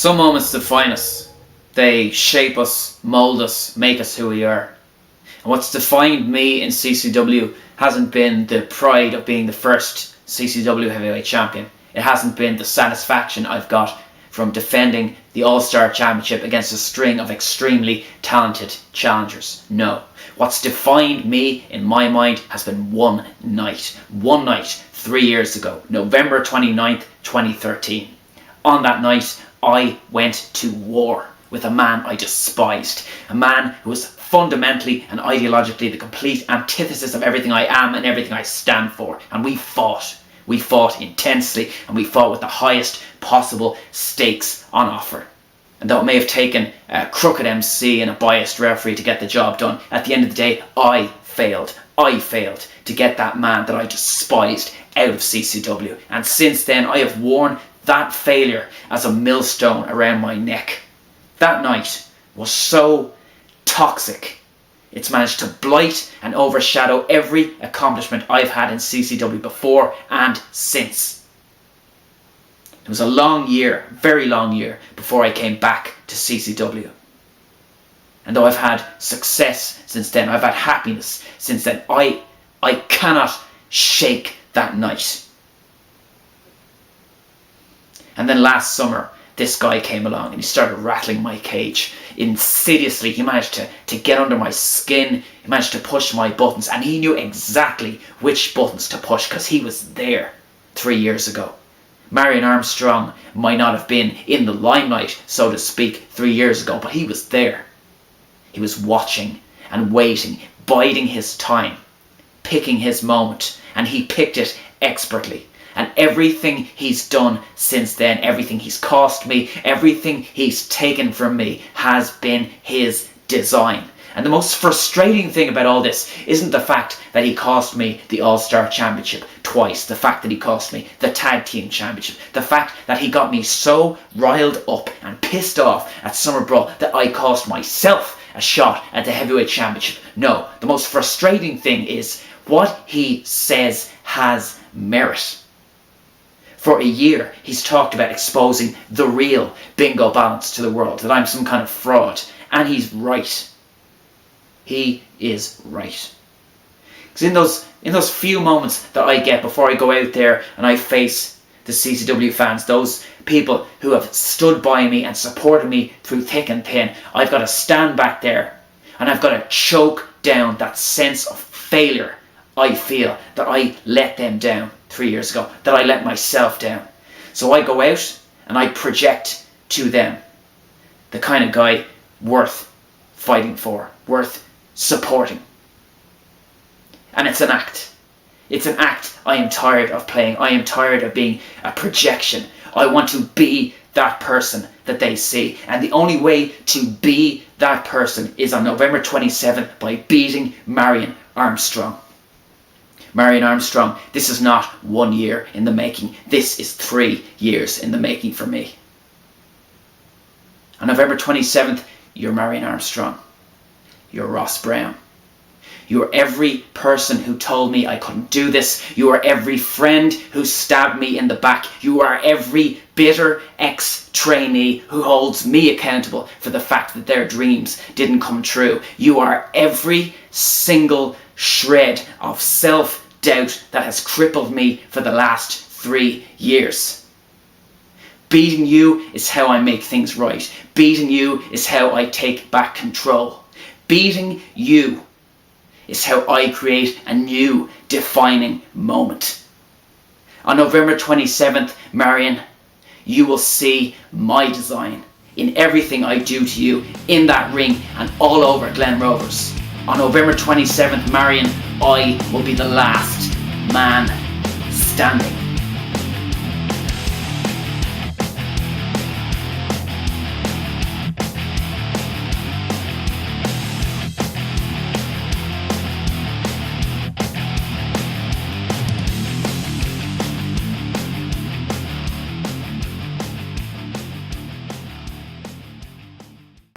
Some moments define us. They shape us, mould us, make us who we are. And what's defined me in CCW hasn't been the pride of being the first CCW heavyweight champion. It hasn't been the satisfaction I've got from defending the All-Star Championship against a string of extremely talented challengers. No. What's defined me in my mind has been one night. One night 3 years ago, November 29th, 2013. On that night, I went to war with a man I despised. A man who was fundamentally and ideologically the complete antithesis of everything I am and everything I stand for. And we fought. We fought intensely, and we fought with the highest possible stakes on offer. And though it may have taken a crooked MC and a biased referee to get the job done, at the end of the day, I failed. I failed to get that man that I despised out of CCW. And since then, I have worn that failure as a millstone around my neck. That night was so toxic. It's managed to blight and overshadow every accomplishment I've had in CCW before and since. It was a long year, very long year, before I came back to CCW. And though I've had success since then, I've had happiness since then, I cannot shake that night. And then last summer, this guy came along and he started rattling my cage. Insidiously, he managed to get under my skin. He managed to push my buttons, and he knew exactly which buttons to push because he was there 3 years ago. Marion Armstrong might not have been in the limelight, so to speak, 3 years ago, but he was there. He was watching and waiting, biding his time, picking his moment, and he picked it expertly. And everything he's done since then, everything he's cost me, everything he's taken from me has been his design. And the most frustrating thing about all this isn't the fact that he cost me the All-Star Championship twice, the fact that he cost me the Tag Team Championship, the fact that he got me so riled up and pissed off at Summer Brawl that I cost myself a shot at the Heavyweight Championship. No, the most frustrating thing is what he says has merit. For a year, he's talked about exposing the real Bingo Ballance to the world, that I'm some kind of fraud. And he's right. He is right. Because in those few moments that I get before I go out there and I face the CCW fans, those people who have stood by me and supported me through thick and thin, I've got to stand back there and I've got to choke down that sense of failure I feel that I let them down 3 years ago, that I let myself down. So I go out and I project to them the kind of guy worth fighting for, worth supporting. And it's an act. It's an act I am tired of playing. I am tired of being a projection. I want to be that person that they see. And the only way to be that person is on November 27th by beating Marion Armstrong. Marion Armstrong, this is not 1 year in the making. This is 3 years in the making for me. On November 27th, you're Marion Armstrong. You're Ross Brown. You are every person who told me I couldn't do this. You are every friend who stabbed me in the back. You are every bitter ex-trainee who holds me accountable for the fact that their dreams didn't come true. You are every single shred of self-doubt that has crippled me for the last 3 years. Beating you is how I make things right. Beating you is how I take back control. Beating you is how I create a new defining moment. On November 27th, Marion, you will see my design in everything I do to you in that ring and all over Glen Rovers. On November 27th, Marion, I will be the last man standing.